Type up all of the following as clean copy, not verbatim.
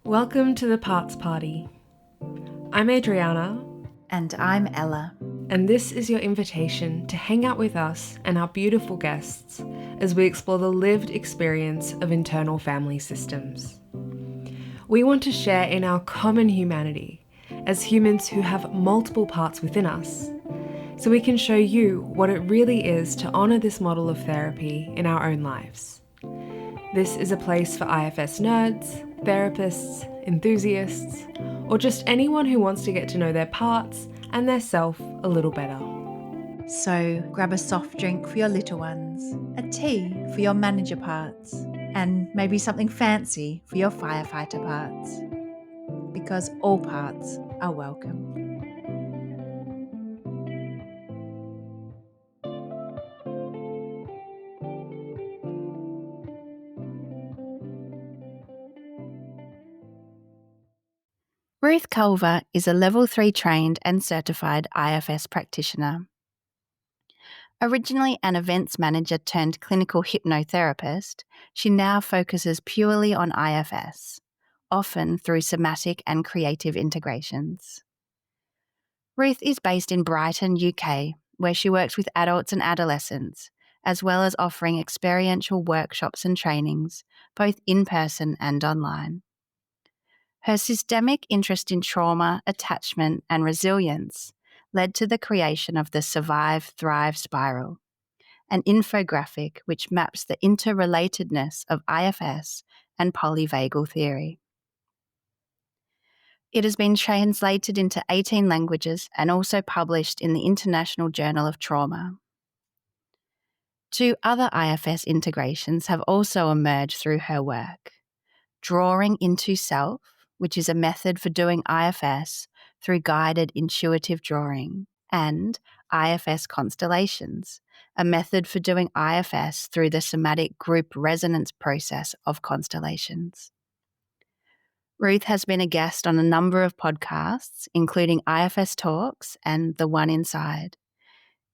Welcome to the Parts Party. I'm Adriana. And I'm Ella. And this is your invitation to hang out with us and our beautiful guests as we explore the lived experience of internal family systems. We want to share in our common humanity as humans who have multiple parts within us, so we can show you what it really is to honour this model of therapy in our own lives. This is a place for IFS nerds, therapists, enthusiasts, or just anyone who wants to get to know their parts and their self a little better. So grab a soft drink for your little ones, a tea for your manager parts, and maybe something fancy for your firefighter parts. Because all parts are welcome. Ruth Culver is a Level 3 trained and certified IFS practitioner. Originally an events manager turned clinical hypnotherapist, she now focuses purely on IFS, often through somatic and creative integrations. Ruth is based in Brighton, UK, where she works with adults and adolescents, as well as offering experiential workshops and trainings, both in person and online. Her systemic interest in trauma, attachment, and resilience led to the creation of the Survive Thrive Spiral, an infographic which maps the inter-relatedness of IFS and Polyvagal Theory. It has been translated into 18 languages and also published in the International Journal of Trauma. 2 other IFS integrations have also emerged through her work: Drawing into Self, which is a method for doing IFS through guided intuitive drawing, and IFS Constellations, a method for doing IFS through the somatic group resonance process of constellations. Ruth has been a guest on a number of podcasts, including IFS Talks and The One Inside,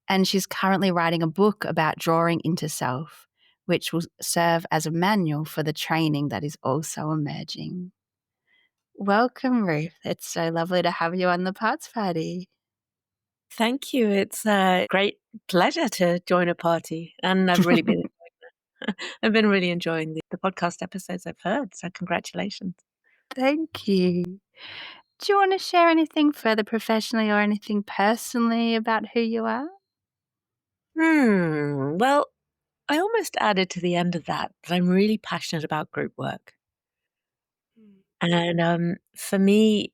and she's currently writing a book about drawing into self, which will serve as a manual for the training that is also emerging. Welcome, Ruth. It's so lovely to have you on the Parts Party. Thank you. It's a great pleasure to join a party, and I've really been I've been really enjoying the podcast episodes I've heard. So congratulations. Thank you. Do you want to share anything further professionally or anything personally about who you are? Well, I almost added to the end of that I'm really passionate about group work, and for me,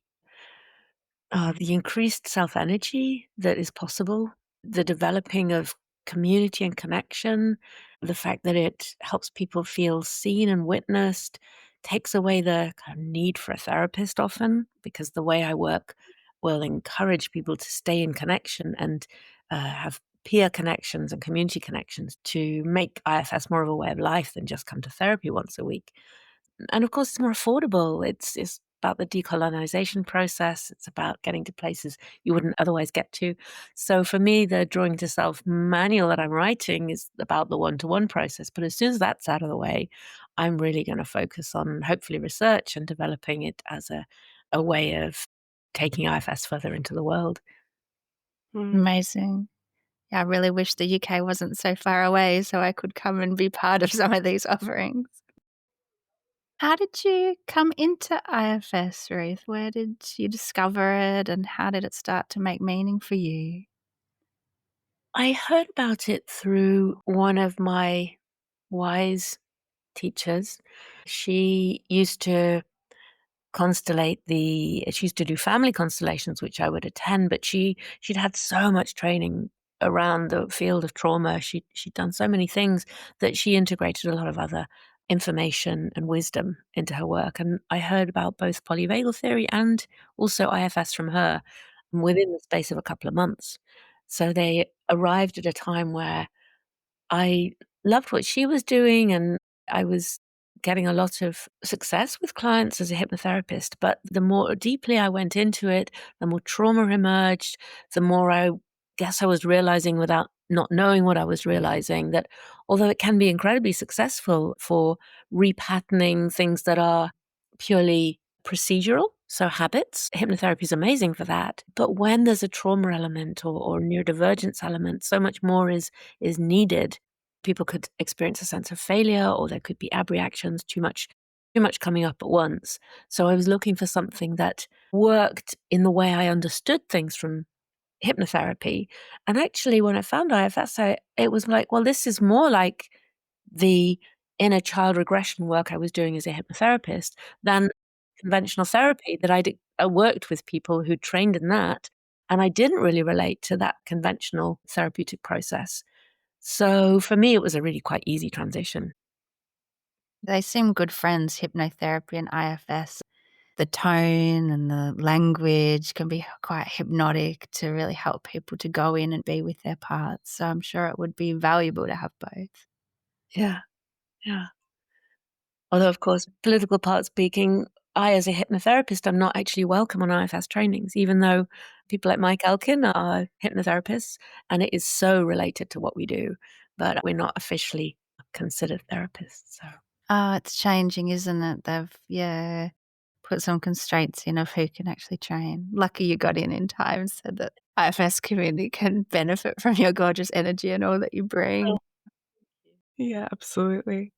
the increased self-energy that is possible, the developing of community and connection, the fact that it helps people feel seen and witnessed, takes away the kind of need for a therapist often, because the way I work will encourage people to stay in connection and have peer connections and community connections to make IFS more of a way of life than just come to therapy once a week. And of course, it's more affordable. It's about the decolonization process. It's about getting to places you wouldn't otherwise get to. So for me, the Drawing to Self manual that I'm writing is about the one-to-one process. But as soon as that's out of the way, I'm really going to focus on hopefully research and developing it as a way of taking IFS further into the world. Amazing. Yeah, I really wish the UK wasn't so far away so I could come and be part of some of these offerings. How did you come into IFS, Ruth? Where did you discover it and how did it start to make meaning for you? I heard about it through one of my wise teachers. She used to she used to do family constellations, which I would attend, but she'd had so much training around the field of trauma. She'd done so many things that she integrated a lot of other information and wisdom into her work. And I heard about both polyvagal theory and also IFS from her within the space of a couple of months. So they arrived at a time where I loved what she was doing, and I was getting a lot of success with clients as a hypnotherapist. But the more deeply I went into it, the more trauma emerged, the more I guess I was realizing, without not knowing what I was realizing, that although it can be incredibly successful for repatterning things that are purely procedural, so habits. Hypnotherapy is amazing for that. But when there's a trauma element or neurodivergence element, so much more is needed. People could experience a sense of failure, or there could be abreactions, too much coming up at once. So I was looking for something that worked in the way I understood things from hypnotherapy. And actually, when I found IFS, it was like, well, this is more like the inner child regression work I was doing as a hypnotherapist than conventional therapy that I worked with people who trained in that, and I didn't really relate to that conventional therapeutic process. So for me, it was a really quite easy transition. They seem good friends, hypnotherapy and IFS. The tone and the language can be quite hypnotic to really help people to go in and be with their parts. So I'm sure it would be valuable to have both. Yeah, yeah. Although, of course, political part speaking, I, as a hypnotherapist, am not actually welcome on IFS trainings, even though people like Mike Elkin are hypnotherapists, and it is so related to what we do, but we're not officially considered therapists. So Oh, it's changing, isn't it? They've put some constraints in of who can actually train. Lucky you got in time so that IFS community can benefit from your gorgeous energy and all that you bring. oh, Yeah, absolutely.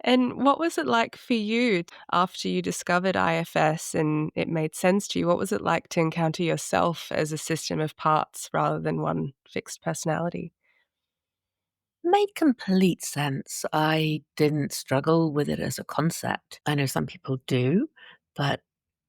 And what was it like for you after you discovered IFS and it made sense to you? What was it like to encounter yourself as a system of parts rather than one fixed personality? made complete sense. I didn't struggle with it as a concept. I know some people do, but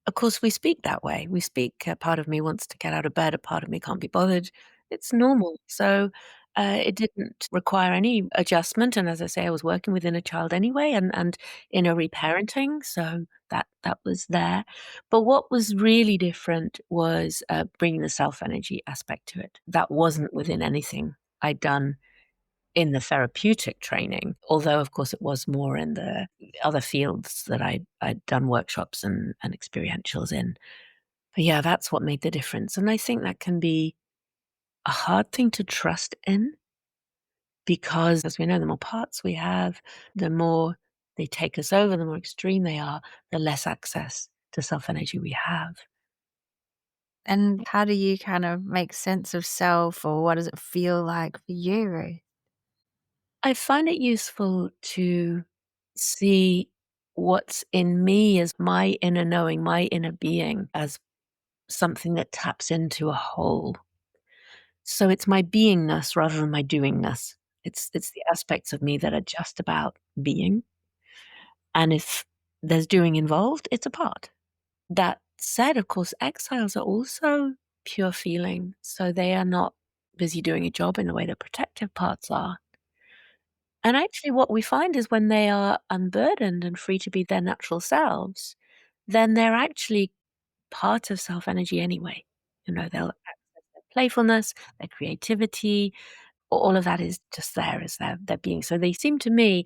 of course, we speak that way. We speak, a part of me wants to get out of bed, a part of me can't be bothered. It's normal. So it didn't require any adjustment. And as I say, I was working within a child anyway and in a reparenting. So that was there. But what was really different was bringing the self energy aspect to it. That wasn't within anything I'd done in the therapeutic training, although of course it was more in the other fields that I'd done workshops and experientials in. But yeah, that's what made the difference. And I think that can be a hard thing to trust in because, as we know, the more parts we have, the more they take us over, the more extreme they are, the less access to self energy we have. And how do you kind of make sense of self, or what does it feel like for you, Ruth? I find it useful to see what's in me as my inner knowing, my inner being, as something that taps into a whole. So it's my beingness rather than my doingness. It's the aspects of me that are just about being. And if there's doing involved, it's a part. That said, of course, exiles are also pure feeling. So they are not busy doing a job in the way that protective parts are. And actually, what we find is when they are unburdened and free to be their natural selves, then they're actually part of self energy anyway. You know, they'll access their playfulness, their creativity, all of that is just there as their being. So they seem to me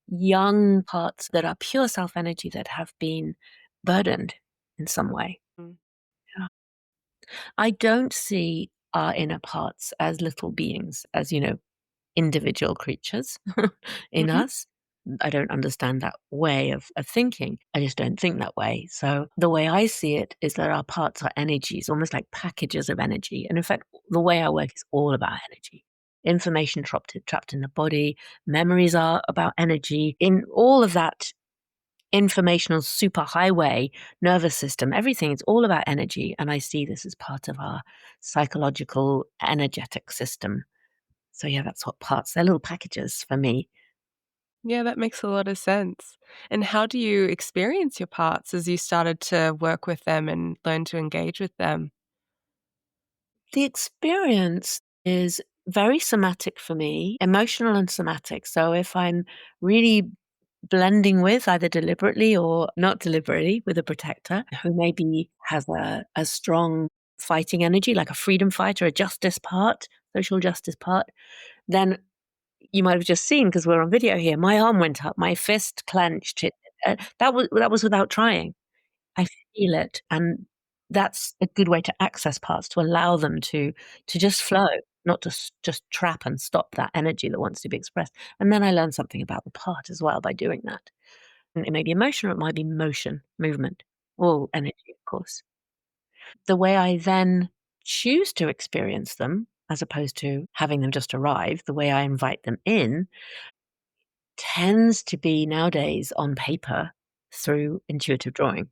young parts that are pure self energy that have been burdened in some way. Mm. Yeah. I don't see our inner parts as little beings, as, individual creatures in Mhm. us. I don't understand that way of thinking. I just don't think that way. So the way I see it is that our parts are energies, almost like packages of energy. And in fact, the way I work is all about energy. Information trapped in the body, memories are about energy. In all of that informational superhighway nervous system, everything is all about energy. And I see this as part of our psychological energetic system. So yeah, that's what parts, they're little packages for me. Yeah, that makes a lot of sense. And how do you experience your parts as you started to work with them and learn to engage with them? The experience is very somatic for me, emotional and somatic. So if I'm really blending with, either deliberately or not deliberately, with a protector who maybe has a strong fighting energy, like a freedom fighter, a justice part, social justice part, then you might have just seen, because we're on video here, my arm went up, my fist clenched. That was without trying. I feel it, and that's a good way to access parts, to allow them to just flow, not to just trap and stop that energy that wants to be expressed. And then I learn something about the part as well by doing that. And it may be emotional, it might be motion, movement. all energy, of course. The way I then choose to experience them, as opposed to having them just arrive, the way I invite them in tends to be nowadays on paper through intuitive drawing.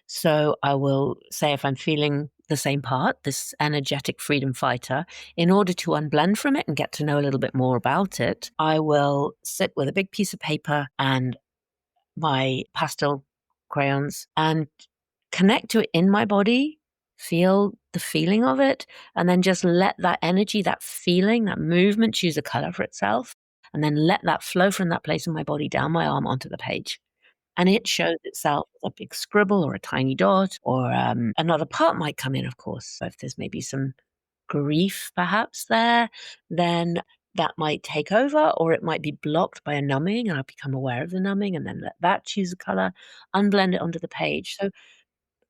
So I will say if I'm feeling the same part, this energetic freedom fighter, in order to unblend from it and get to know a little bit more about it, I will sit with a big piece of paper and my pastel crayons and connect to it in my body, feel the feeling of it, and then just let that energy, that feeling, that movement choose a color for itself, and then let that flow from that place in my body down my arm onto the page. And it shows itself as a big scribble or a tiny dot, or another part might come in, of course. If there's maybe some grief perhaps there, then that might take over, or it might be blocked by a numbing, and I'll become aware of the numbing and then let that choose a color, unblend it onto the page. So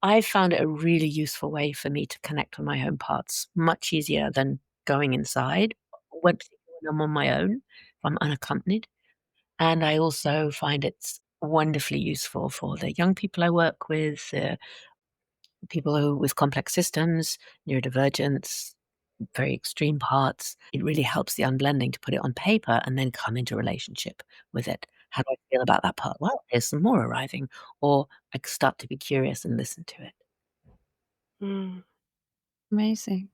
I found it a really useful way for me to connect with my own parts, much easier than going inside, when particularly when I'm on my own, if I'm unaccompanied. And I also find it's wonderfully useful for the young people I work with, people who with complex systems, neurodivergence, very extreme parts. It really helps the unblending to put it on paper and then come into relationship with it. How do I feel about that part? Well, there's some more arriving, or I start to be curious and listen to it. Mm. Amazing.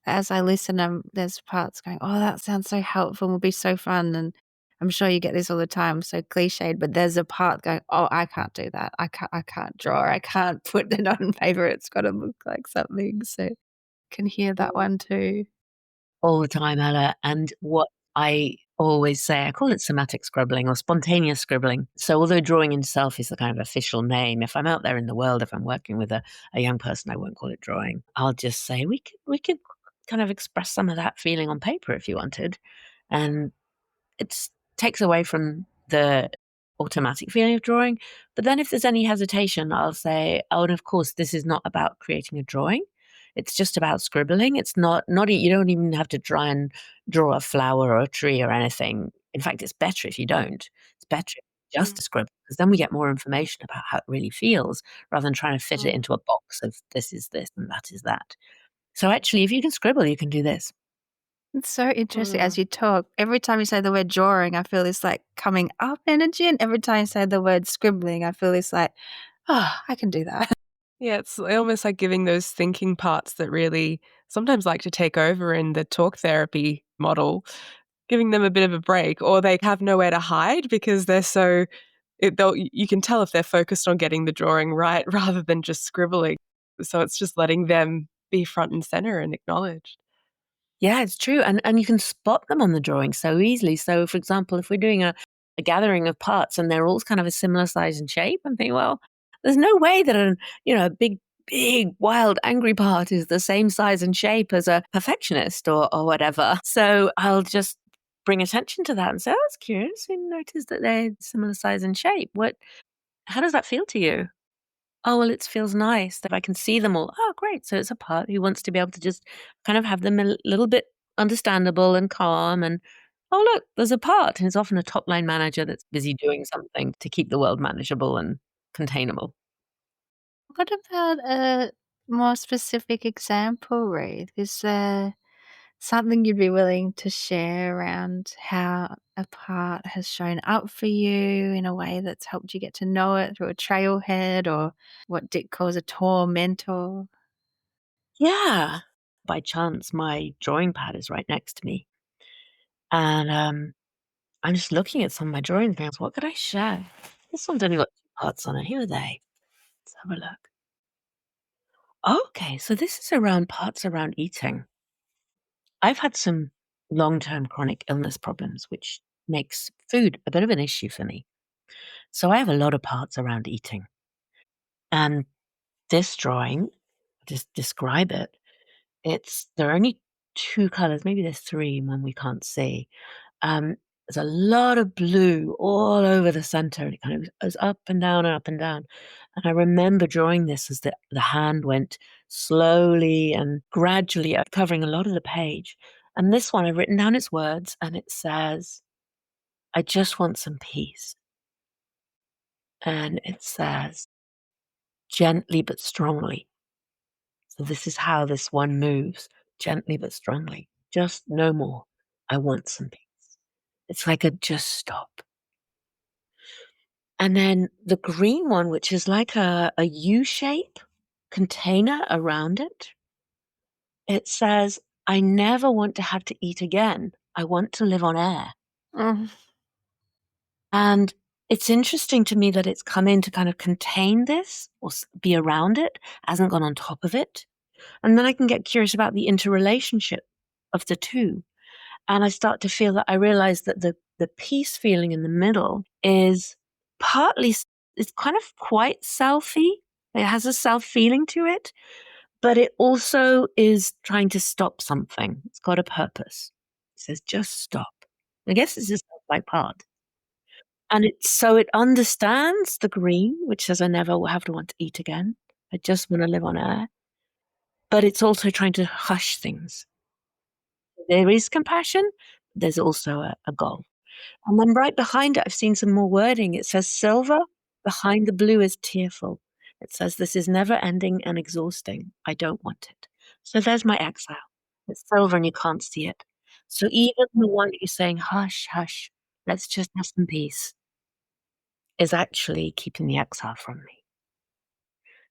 As I listen, there's parts going, "Oh, that sounds so helpful and will be so fun," and I'm sure you get this all the time, so cliched, but there's a part going, "Oh, I can't do that. I can't draw. I can't put it on paper. It's gotta look like something." So, can hear that one too. All the time, Ella. And what I always say, I call it somatic scribbling or spontaneous scribbling. So although drawing itself is the kind of official name, if I'm out there in the world, if I'm working with a young person, I won't call it drawing. I'll just say we could kind of express some of that feeling on paper if you wanted. And it takes away from the automatic feeling of drawing. But then if there's any hesitation, I'll say, oh, and of course, this is not about creating a drawing. It's just about scribbling. It's not you don't even have to try and draw a flower or a tree or anything. In fact, it's better if you don't. It's better just Mm. to scribble, because then we get more information about how it really feels rather than trying to fit it Mm. into a box of this is this and that is that. So actually, if you can scribble, you can do this. It's so interesting Mm. as you talk. Every time you say the word drawing, I feel this, like, coming up energy, and every time you say the word scribbling, I feel this, like, "Oh, I can do that." Yeah, it's almost like giving those thinking parts that really sometimes like to take over in the talk therapy model, giving them a bit of a break, or they have nowhere to hide because they're so you can tell if they're focused on getting the drawing right rather than just scribbling. So it's just letting them be front and center and acknowledged. Yeah, it's true, and you can spot them on the drawing so easily. So, for example, if we're doing a gathering of parts and they're all kind of a similar size and shape, I'm thinking, well, there's no way that a big, wild, angry part is the same size and shape as a perfectionist or whatever. So I'll just bring attention to that and say, oh, that's curious. You notice that they're similar size and shape. How does that feel to you? Oh, well, it feels nice that I can see them all. Oh, great. So it's a part who wants to be able to just kind of have them a little bit understandable and calm. And oh, look, there's a part. And it's often a top line manager that's busy doing something to keep the world manageable and containable. What about a more specific example, Ruth? Is there something you'd be willing to share around how a part has shown up for you in a way that's helped you get to know it through a trailhead, or what Dick calls a tormentor? Yeah. By chance, my drawing pad is right next to me. And I'm just looking at some of my drawing things. What could I share? This one's only got two parts on it. Who are they? Let's have a look. Okay, so this is around parts around eating. I've had some long-term chronic illness problems, which makes food a bit of an issue for me. So I have a lot of parts around eating. And this drawing, just describe it. There are only two colors, maybe there's three, one we can't see. There's a lot of blue all over the center, and it kind of goes up and down and up and down. And I remember drawing this as the hand went slowly and gradually covering a lot of the page. And this one, I've written down its words, and it says, I just want some peace. And it says, gently but strongly. So this is how this one moves, gently but strongly. Just no more. I want some peace. It's like a just stop. And then the green one, which is like a U shape container around it, it says, I never want to have to eat again. I want to live on air. Mm. And it's interesting to me that it's come in to kind of contain this or be around it, hasn't gone on top of it. And then I can get curious about the interrelationship of the two. And I start to feel that I realize that the peace feeling in the middle is partly, it's kind of quite selfy. It has a self feeling to it, but it also is trying to stop something. It's got a purpose. It says, just stop. I guess it's a self-like part. And it understands the green, which says, I never will have to want to eat again. I just want to live on air. But it's also trying to hush things. There is compassion. There's also a goal. And then right behind it, I've seen some more wording. It says silver. Behind the blue is tearful. It says, this is never ending and exhausting. I don't want it. So there's my exile. It's silver and you can't see it. So even the one that you're saying, hush, hush, let's just have some peace, is actually keeping the exile from me.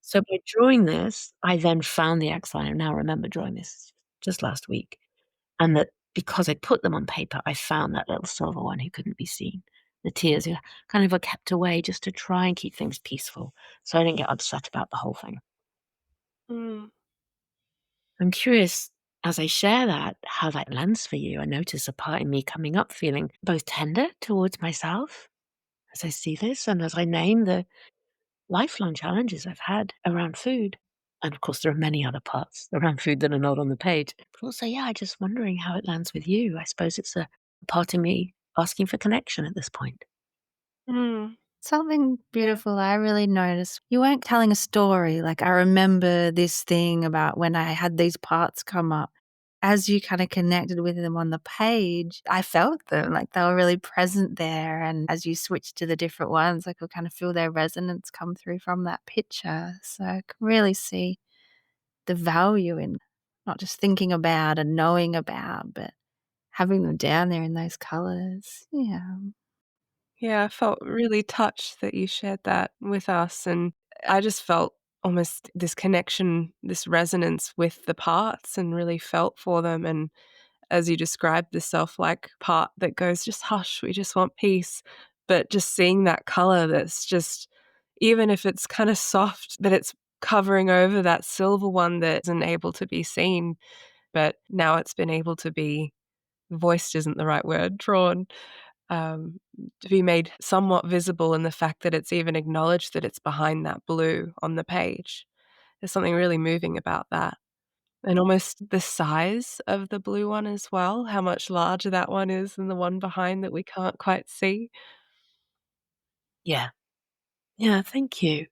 So by drawing this, I then found the exile. I now remember drawing this just last week. And that because I put them on paper, I found that little silver one who couldn't be seen. The tears kind of are kept away just to try and keep things peaceful, so I didn't get upset about the whole thing. Mm. I'm curious, as I share that, how that lands for you. I notice a part in me coming up feeling both tender towards myself as I see this and as I name the lifelong challenges I've had around food. And of course, there are many other parts around food that are not on the page. But also, yeah, just wondering how it lands with you. I suppose it's a part of me asking for connection at this point. Mm. Something beautiful I really noticed. You weren't telling a story, like, I remember this thing about when I had these parts come up. As you kinda connected with them on the page, I felt them, like, they were really present there, and as you switched to the different ones, I could kind of feel their resonance come through from that picture, so I can really see the value in not just thinking about and knowing about, but having them down there in those colours. Yeah. Yeah, I felt really touched that you shared that with us, and I just felt almost this connection, this resonance with the parts and really felt for them, and as you described, the self-like part that goes, "Just hush, we just want peace," but just seeing that color that's just even if it's kinda soft, that it's covering over that silver one that isn't able to be seen, but now it's been able to be voiced isn't the right word, drawn, um, to be made somewhat visible in the fact that it's even acknowledged that it's behind that blue on the page. There's something really moving about that. And almost the size of the blue one as well, how much larger that one is than the one behind that we can't quite see. Yeah. Yeah, thank you.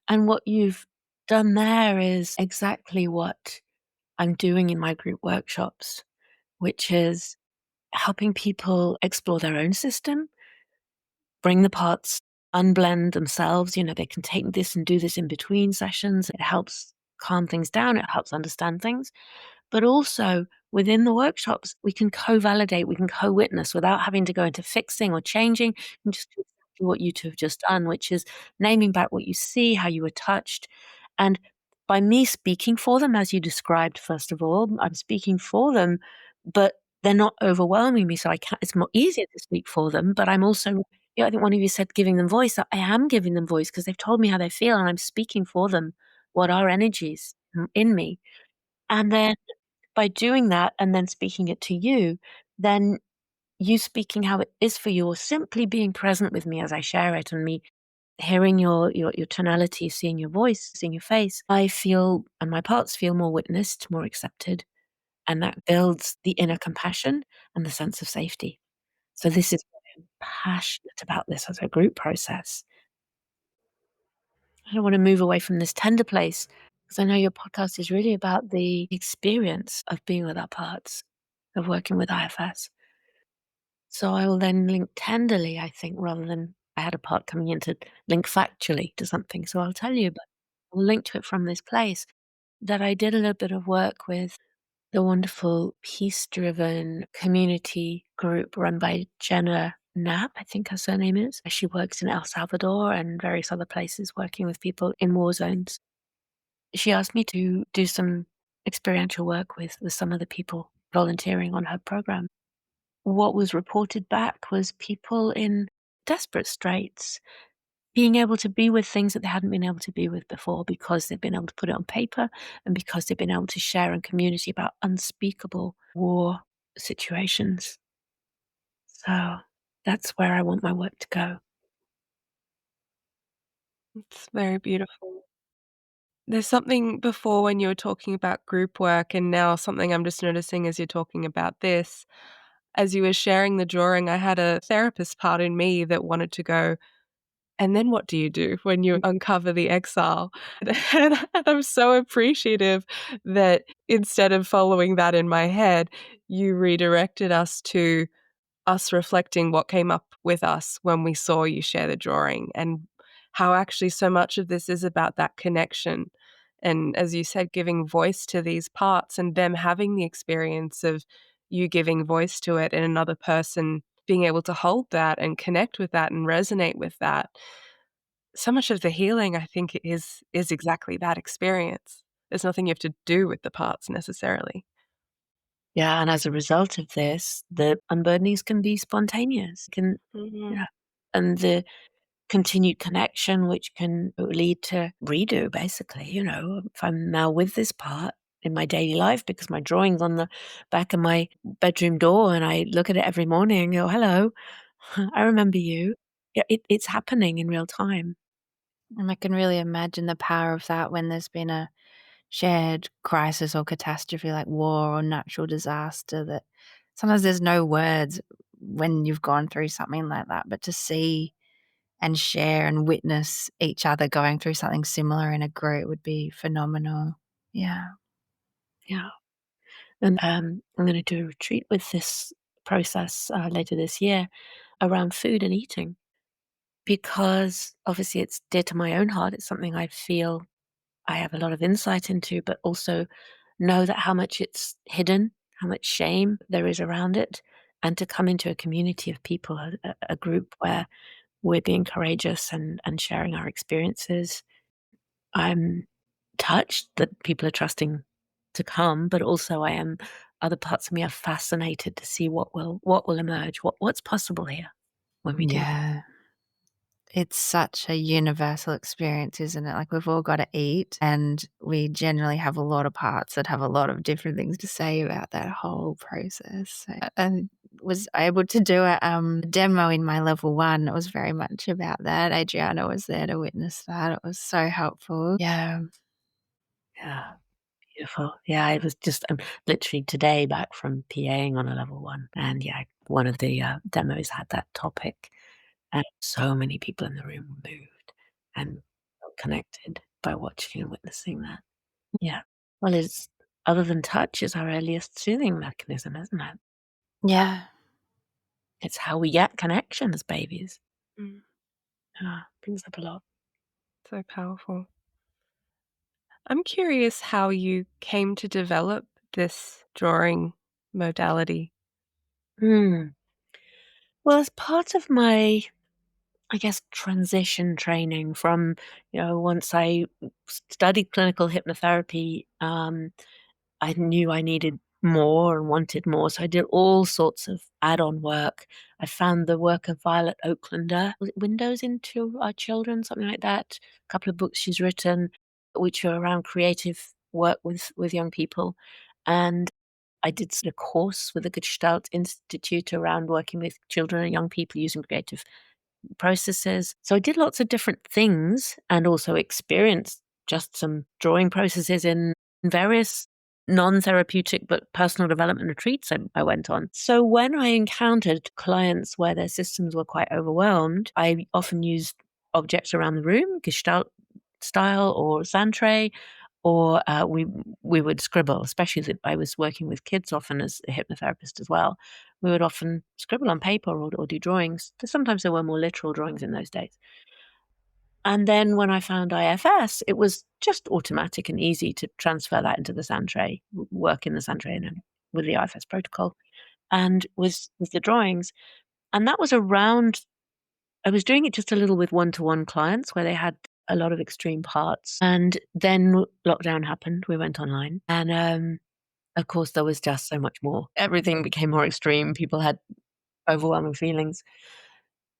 And what you've done there is exactly what I'm doing in my group workshops, which is helping people explore their own system, bring the parts, unblend themselves. They can take this and do this in between sessions. It helps calm things down. It helps understand things. But also within the workshops, we can co-validate, we can co-witness without having to go into fixing or changing. You can just do exactly what you two have just done, which is naming back what you see, how you were touched. And by me speaking for them, as you described, first of all, I'm speaking for them, but they're not overwhelming me. So it's more easier to speak for them, but I'm also, I think one of you said giving them voice. I am giving them voice because they've told me how they feel and I'm speaking for them, what are energies in me. And then by doing that and then speaking it to you, then you speaking how it is for you or simply being present with me as I share it and me hearing your tonality, seeing your voice, seeing your face, I feel and my parts feel more witnessed, more accepted. And that builds the inner compassion and the sense of safety. So this is why I'm passionate about this as a group process. I don't want to move away from this tender place because I know your podcast is really about the experience of being with our parts, of working with IFS. So I will then link tenderly, I think, rather than I had a part coming in to link factually to something. So I'll tell you about linked to it from this place, that I did a little bit of work with the wonderful peace-driven community group run by Jenna Knapp, I think her surname is. She works in El Salvador and various other places working with people in war zones. She asked me to do some experiential work with some of the people volunteering on her program. What was reported back was people in desperate straits being able to be with things that they hadn't been able to be with before because they've been able to put it on paper and because they've been able to share in community about unspeakable war situations. So that's where I want my work to go. It's very beautiful. There's something before when you were talking about group work, and now something I'm just noticing as you're talking about this. As you were sharing the drawing, I had a therapist part in me that wanted to go, and then what do you do when you uncover the exile? And I'm so appreciative that instead of following that in my head, you redirected us to us reflecting what came up with us when we saw you share the drawing, and how actually so much of this is about that connection. And as you said, giving voice to these parts and them having the experience of you giving voice to it and another person being able to hold that and connect with that and resonate with that. So much of the healing, I think, is exactly that experience. There's nothing you have to do with the parts necessarily. Yeah, and as a result of this, the unburdenings can be spontaneous, Mhm. and the continued connection, which can lead to redo, basically. If I'm now with this part in my daily life because my drawing's on the back of my bedroom door and I look at it every morning and go, hello, I remember you. Yeah, it's happening in real time. And I can really imagine the power of that when there's been a shared crisis or catastrophe like war or natural disaster, that sometimes there's no words when you've gone through something like that, but to see and share and witness each other going through something similar in a group would be phenomenal. Yeah. Yeah. And I'm going to do a retreat with this process later this year around food and eating because obviously it's dear to my own heart. It's something I feel I have a lot of insight into, but also know that how much it's hidden, how much shame there is around it, and to come into a community of people, a group where we're being courageous and sharing our experiences. I'm touched that people are trusting to come, but also other parts of me are fascinated to see what will emerge, what's possible here when we do that. Yeah. It's such a universal experience, isn't it? Like, we've all got to eat, and we generally have a lot of parts that have a lot of different things to say about that whole process. So, I was able to do a demo in my level 1. It was very much about that. Adriana was there to witness that. It was so helpful. Yeah. Yeah, beautiful. Yeah, I was just literally today back from PAing on a level 1, and yeah, one of the demos had that topic, and so many people in the room were moved and felt connected by watching and witnessing that. Yeah. Well, it's other than touch is our earliest soothing mechanism, isn't it? Yeah. It's how we get connection as babies. Mm, Brings up a lot. so powerful. I'm curious how you came to develop this drawing modality. Mm. Well, as part of my, I guess, transition training from, once I studied clinical hypnotherapy, I knew I needed more and wanted more, so I did all sorts of add-on work. I found the work of Violet Oaklander, was it Windows into Our Children, something like that? A couple of books she's written, which are around creative work with young people, and I did a course with the Gestalt Institute around working with children and young people using creative processes. So I did lots of different things and also experienced just some drawing processes in various non-therapeutic but personal development retreats I went on. So when I encountered clients where their systems were quite overwhelmed, I often used objects around the room, Gestalt style or sand tray, or we would scribble, especially that I was working with kids often as a hypnotherapist as well. We would often scribble on paper or do drawings. Sometimes there were more literal drawings in those days. And then when I found IFS, it was just automatic and easy to transfer that into the sand tray, work in the sand tray and with the IFS protocol and with the drawings. And that was around, I was doing it just a little with one-to-one clients where they had a lot of extreme parts. And then lockdown happened. We went online. And of course, there was just so much more. Everything became more extreme. People had overwhelming feelings.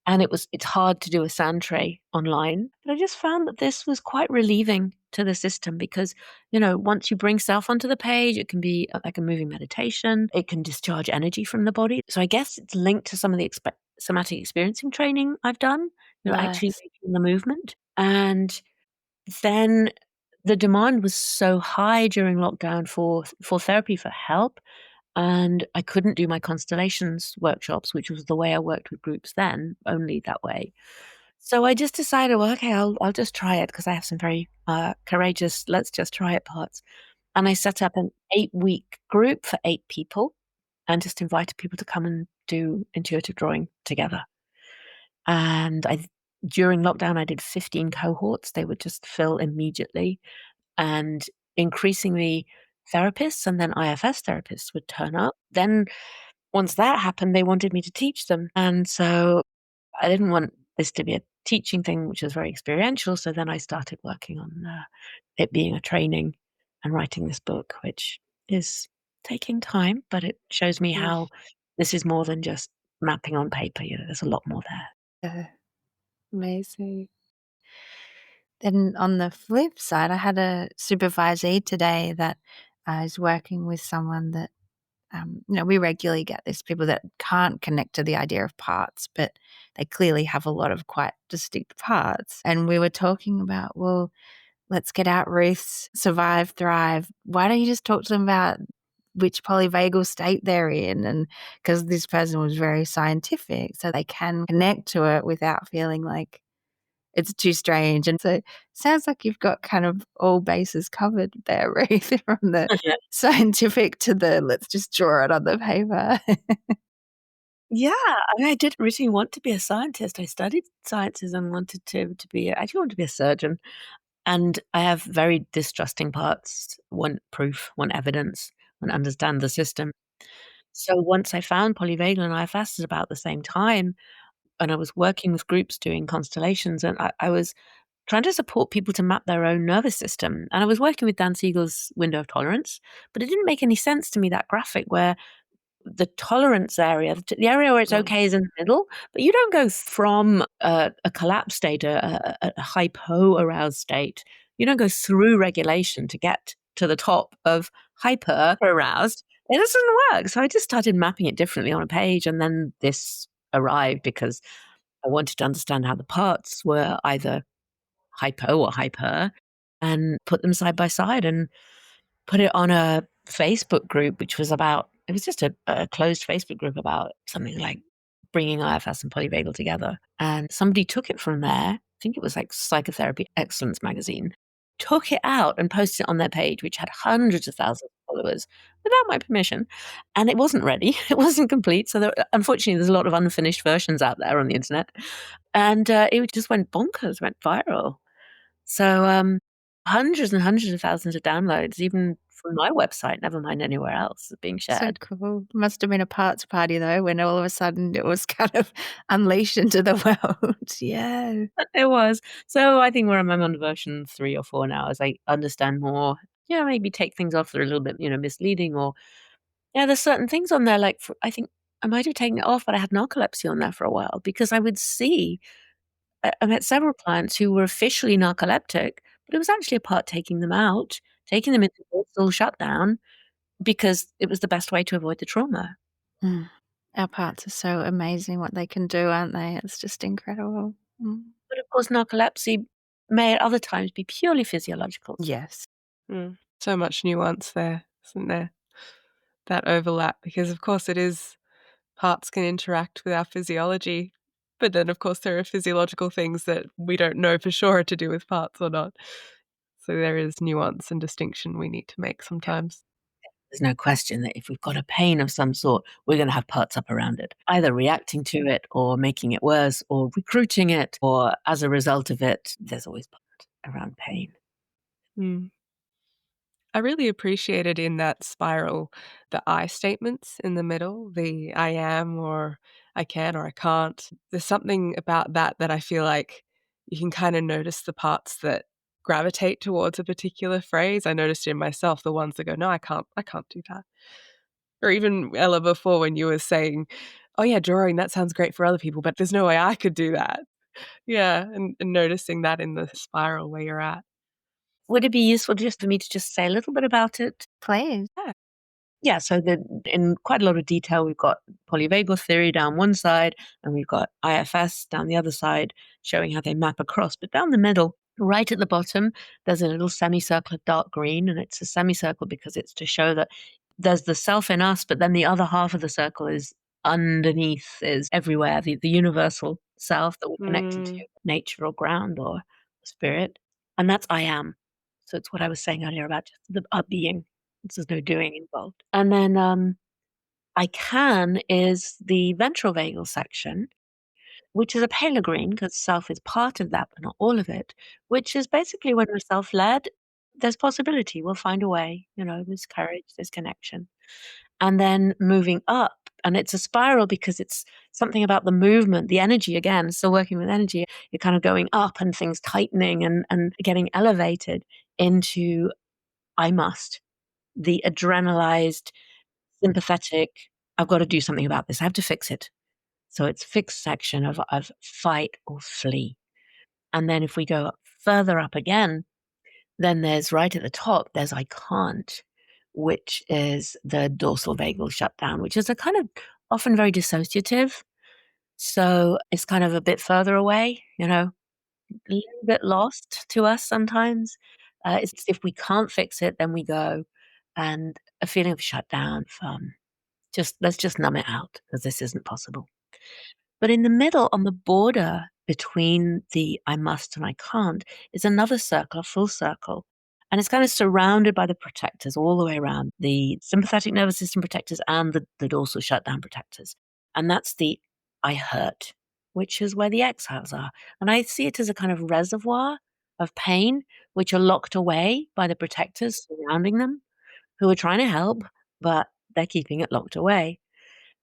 And it's hard to do a sand tray online. But I just found that this was quite relieving to the system because, once you bring self onto the page, it can be like a moving meditation. It can discharge energy from the body. So I guess it's linked to some of the somatic experiencing training I've done, actually Nice. making the movement. And then the demand was so high during lockdown for therapy, for help. And I couldn't do my constellations workshops, which was the way I worked with groups then, only that way. So I just decided, well, okay, I'll just try it because I have some very courageous, let's just try it parts. And I set up an 8-week group for 8 people and just invited people to come and do intuitive drawing together. And during lockdown, I did 15 cohorts. They would just fill immediately. And increasingly, therapists and then IFS therapists would turn up. Then once that happened, they wanted me to teach them. And so I didn't want this to be a teaching thing, which is very experiential. So then I started working on it being a training and writing this book, which is taking time, but it shows me how this is more than just mapping on paper. There's a lot more there. Yeah. Amazing. Then on the flip side, I had a supervisee today that is working with someone that, we regularly get these people that can't connect to the idea of parts, but they clearly have a lot of quite distinct parts. And we were talking about, well, let's get out Ruth's Survive, Thrive. Why don't you just talk to them about which polyvagal state they're in? And because this person was very scientific, so they can connect to it without feeling like it's too strange. And so it sounds like you've got kind of all bases covered there, Ruth, from the scientific to the let's just draw it on the paper. Yeah, I mean, I didn't really want to be a scientist. I studied sciences and wanted to be. I actually wanted to be a surgeon, and I have very distrusting parts. Want proof, want evidence, want to understand the system. So once I found polyvagal and IFS at about the same time, and I was working with groups doing constellations, and I was trying to support people to map their own nervous system. And I was working with Dan Siegel's window of tolerance, but it didn't make any sense to me, that graphic where the tolerance area, the area where it's okay is in the middle, but you don't go from a collapsed state, a hypo-aroused state. You don't go through regulation to get to the top of hyper-aroused. It doesn't work. So I just started mapping it differently on a page, and then this arrived because I wanted to understand how the parts were either hypo or hyper and put them side by side and put it on a Facebook group, which was it was just a closed Facebook group about something like bringing IFS and polyvagal together. And somebody took it from there. I think it was like Psychotherapy Excellence magazine, took it out and posted it on their page, which had hundreds of thousands of followers without my permission. And it wasn't ready. It wasn't complete. So unfortunately, there's a lot of unfinished versions out there on the internet. And it just went bonkers, went viral. So hundreds and hundreds of thousands of downloads, even from my website, never mind anywhere else, being So shared. cool. Must have been a parts party though, when all of a sudden it was kind of unleashed into the world. Yeah. It was. So I think I'm on version 3 or 4 now as I understand more. Yeah, maybe take things off that are a little bit, misleading, or there's certain things on there, like I think I might have taken it off, but I had narcolepsy on there for a while because I would see I met several clients who were officially narcoleptic, but it was actually a part taking them out, taking them into full shutdown because it was the best way to avoid the trauma. Mm. Our parts are so amazing what they can do, aren't they? It's just incredible. But of course, narcolepsy may at other times be purely physiological. Yes. So much nuance there, isn't there? That overlap, because of course it is, parts can interact with our physiology, but then of course there are physiological things that we don't know for sure are to do with parts or not. So there is nuance and distinction we need to make sometimes. There's no question that if we've got a pain of some sort, we're going to have parts up around it, either reacting to it or making it worse or recruiting it, or as a result of it, there's always part around pain. Mm. I really appreciated in that spiral the I statements in the middle, the I am or I can or I can't. There's something about that that I feel like you can kind of notice the parts that gravitate towards a particular phrase. I noticed in myself the ones that go, no, I can't do that. Or even Ella before when you were saying, oh yeah, drawing, that sounds great for other people, but there's no way I could do that. Yeah, and noticing that in the spiral where you're at. Would it be useful just for me to just say a little bit about it? Please. Yeah, so in quite a lot of detail, we've got polyvagal theory down one side, and we've got IFS down the other side, showing how they map across. But down the middle, right at the bottom, there's a little semicircle of dark green, and it's a semicircle because it's to show that there's the self in us, but then the other half of the circle is underneath, is everywhere, the universal self that we're connected to, Mm. nature or ground or spirit. And that's I am. So it's what I was saying earlier about just the being. There's no doing involved. And then I can is the ventral vagal section, which is a paler green because self is part of that, but not all of it, which is basically when we're self led, there's possibility. We'll find a way, there's courage, there's connection. And then moving up, and it's a spiral because it's something about the movement, the energy again. So working with energy, you're kind of going up and things tightening and getting elevated into I must, the adrenalized, sympathetic, I've got to do something about this. I have to fix it. So it's fixed section of fight or flee. And then if we go further up again, then there's right at the top, there's I can't, which is the dorsal vagal shutdown, which is a kind of often very dissociative. So it's kind of a bit further away, a little bit lost to us sometimes. It's if we can't fix it, then we go and a feeling of shutdown from let's just numb it out because this isn't possible. But in the middle, on the border between the I must and I can't, is another circle, a full circle. And it's kind of surrounded by the protectors all the way around, the sympathetic nervous system protectors and the dorsal shutdown protectors. And that's the I hurt, which is where the exhales are. And I see it as a kind of reservoir of pain, which are locked away by the protectors surrounding them, who are trying to help, but they're keeping it locked away.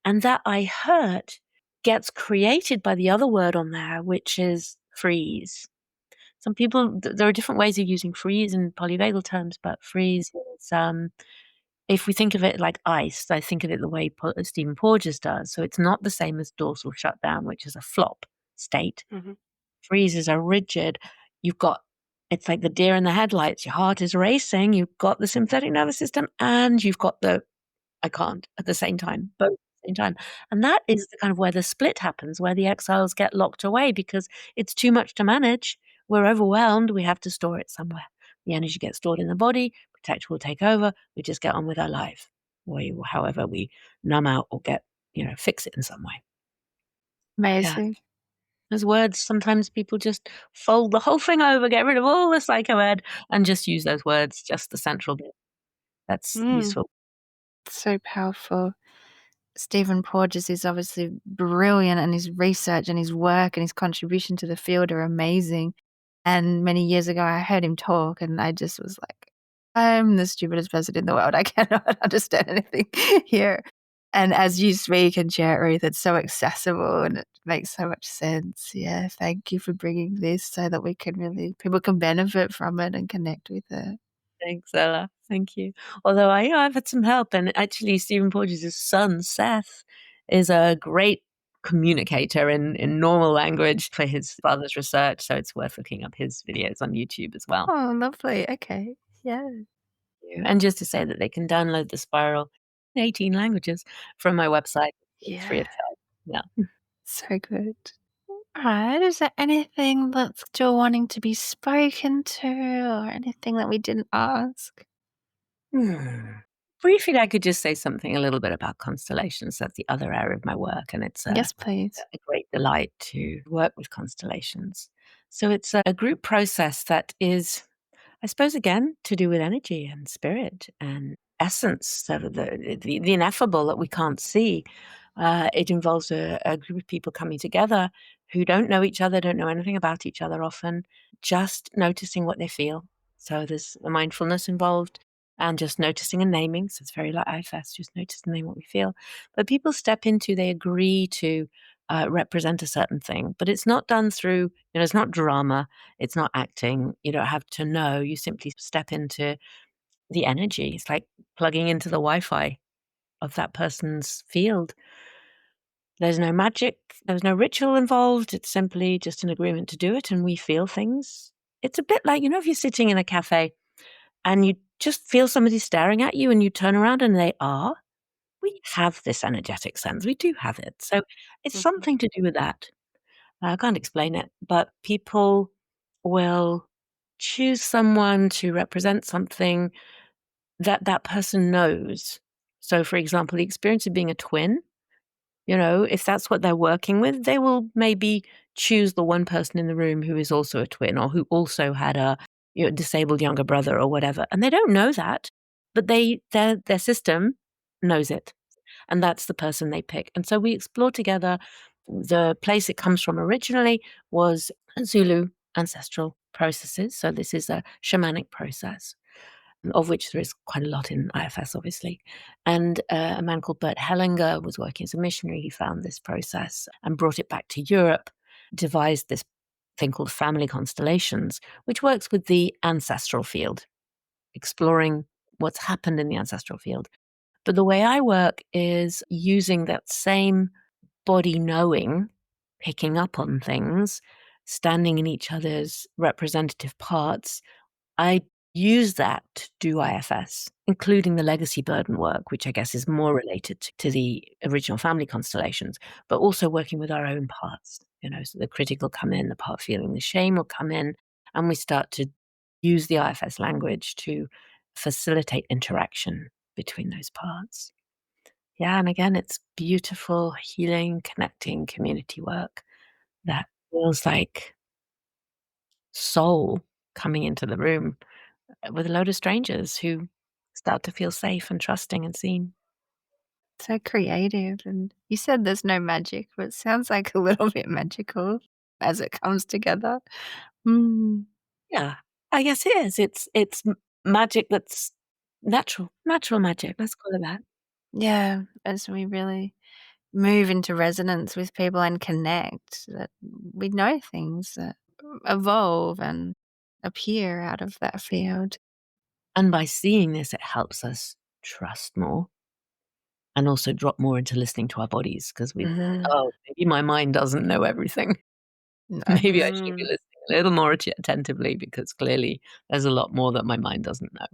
And that I hurt gets created by the other word on there, which is freeze. Some people, there are different ways of using freeze in polyvagal terms, but freeze is, if we think of it like ice, I think of it the way Stephen Porges does. So it's not the same as dorsal shutdown, which is a flop state. Mm-hmm. Freezes are rigid. It's like the deer in the headlights. Your heart is racing. You've got the sympathetic nervous system and you've got the I can't at the same time, both at the same time. And that is the kind of where the split happens, where the exiles get locked away because it's too much to manage. We're overwhelmed. We have to store it somewhere. The energy gets stored in the body. Protector will take over. We just get on with our life, or however we numb out or fix it in some way. Yeah. Amazing. As words, sometimes people just fold the whole thing over, get rid of all the psychoed, and just use those words, just the central bit. That's useful. So powerful. Stephen Porges is obviously brilliant, and his research and his work and his contribution to the field are amazing. And many years ago, I heard him talk, and I just was like, I'm the stupidest person in the world. I cannot understand anything here. And as you speak and share it, Ruth, it's so accessible and it makes so much sense. Yeah, thank you for bringing this so that people can benefit from it and connect with it. Thanks, Ella. Thank you. Although I've had some help, and actually Stephen Porges' son, Seth, is a great communicator in normal language for his father's research, so it's worth looking up his videos on YouTube as well. Oh, lovely. Okay. Yeah. And just to say that they can download the spiral in 18 languages from my website. It's free of charge. Yeah. So good. All right. Is there anything that's still wanting to be spoken to or anything that we didn't ask? Briefly, I could just say something a little bit about constellations. That's the other area of my work, and it's Yes, please. a great delight to work with constellations. So it's a group process that is, I suppose, again, to do with energy and spirit and essence, the ineffable that we can't see. It involves a group of people coming together who don't know each other, don't know anything about each other often, just noticing what they feel. So there's a mindfulness involved and just noticing and naming. So it's very like IFS, just notice and name what we feel. But people step into, they agree to represent a certain thing, but it's not done through, it's not drama, it's not acting. You don't have to know. You simply step into the energy. It's like plugging into the Wi-Fi of that person's field. There's no magic, there's no ritual involved. It's simply just an agreement to do it, and we feel things. It's a bit like, if you're sitting in a cafe and you just feel somebody staring at you and you turn around and they are. We have this energetic sense. We do have it. So it's something to do with that. I can't explain it, but people will choose someone to represent something that that person knows. So, for example, the experience of being a twin, if that's what they're working with, they will maybe choose the one person in the room who is also a twin or who also had a disabled younger brother or whatever. And they don't know that, but their system knows it. And that's the person they pick. And so we explore together. The place it comes from originally was Zulu ancestral processes. So this is a shamanic process, of which there is quite a lot in IFS, obviously. And a man called Bert Hellinger was working as a missionary. He found this process and brought it back to Europe, devised this thing called family constellations, which works with the ancestral field, exploring what's happened in the ancestral field. But the way I work is using that same body knowing, picking up on things, standing in each other's representative parts. I use that to do IFS, including the legacy burden work, which I guess is more related to the original family constellations, but also working with our own parts. So the critic will come in, the part feeling the shame will come in, and we start to use the IFS language to facilitate interaction between those parts. Yeah, and again, it's beautiful, healing, connecting community work that feels like soul coming into the room with a load of strangers who start to feel safe and trusting and seen. So creative. And you said there's no magic, but it sounds like a little bit magical as it comes together. Mm. Yeah, I guess it is. It's magic that's natural magic. Let's call it that. Yeah, as we really move into resonance with people and connect, that we know things that evolve and appear out of that field. And by seeing this, it helps us trust more and also drop more into listening to our bodies because Mhm. maybe my mind doesn't know everything. Maybe I should be Mm. listening a little more attentively because clearly there's a lot more that my mind doesn't know.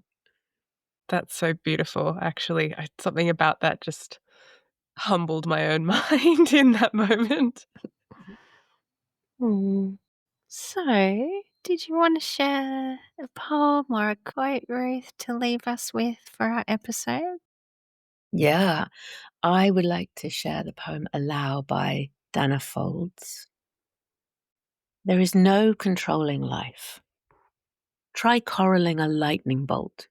That's so beautiful, actually. Something about that just humbled my own mind in that moment. Mm. So, did you want to share a poem or a quote, Ruth, to leave us with for our episode? Yeah, I would like to share the poem Allow by Dana Folds. There is no controlling life. Try coralling a lightning bolt,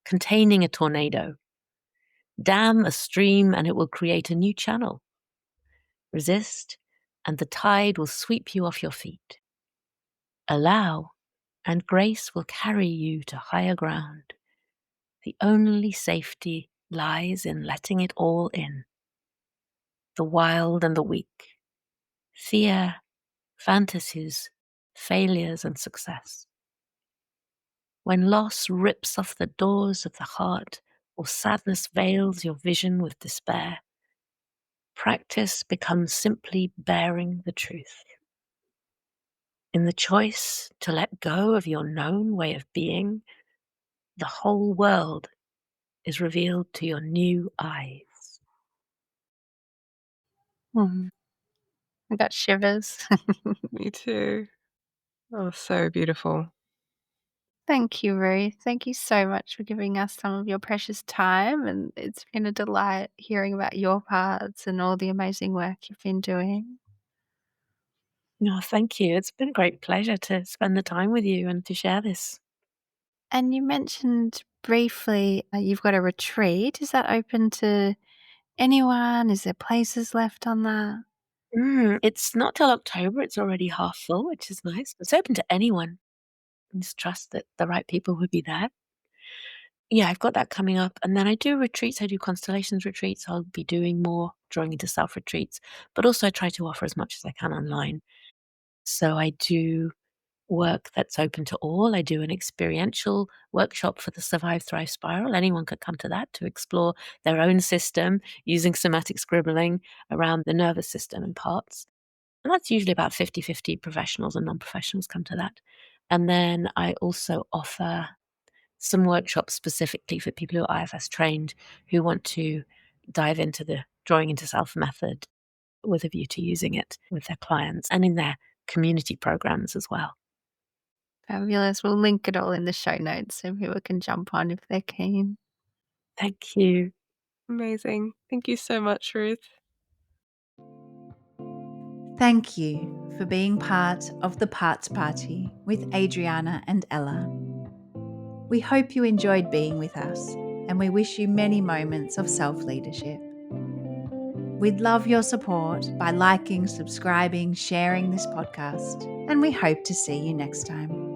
containing a tornado. Dam a stream and it will create a new channel. Resist, and the tide will sweep you off your feet. Allow, and grace will carry you to higher ground. The only safety lies in letting it all in. The wild and the weak, fear, fantasies, failures, and success. When loss rips off the doors of the heart, or sadness veils your vision with despair, practice becomes simply bearing the truth. In the choice to let go of your known way of being, the whole world is revealed to your new eyes. Mm. I got shivers. Me too. Oh, so beautiful. Thank you, Ruth. Thank you so much for giving us some of your precious time. And it's been a delight hearing about your parts and all the amazing work you've been doing. No, thank you. It's been a great pleasure to spend the time with you and to share this. And you mentioned briefly, you've got a retreat. Is that open to anyone? Is there places left on that? It's not till October. It's already half full, which is nice. It's open to anyone. Just trust that the right people would be there. Yeah, I've got that coming up. And then I do retreats. I do constellations retreats. I'll be doing more drawing into self retreats, but also I try to offer as much as I can online. So I do work that's open to all. I do an experiential workshop for the Survive Thrive Spiral. Anyone could come to that to explore their own system using somatic scribbling around the nervous system and parts. And that's usually about 50-50 professionals and non-professionals come to that. And then I also offer some workshops specifically for people who are IFS trained who want to dive into the drawing into self method with a view to using it with their clients and in their community programs as well. Fabulous. We'll link it all in the show notes so people can jump on if they're keen. Thank you. Amazing. Thank you so much, Ruth. Thank you for being part of the Parts Party with Adriana and Ella. We hope you enjoyed being with us, and we wish you many moments of self-leadership. We'd love your support by liking, subscribing, sharing this podcast, and we hope to see you next time.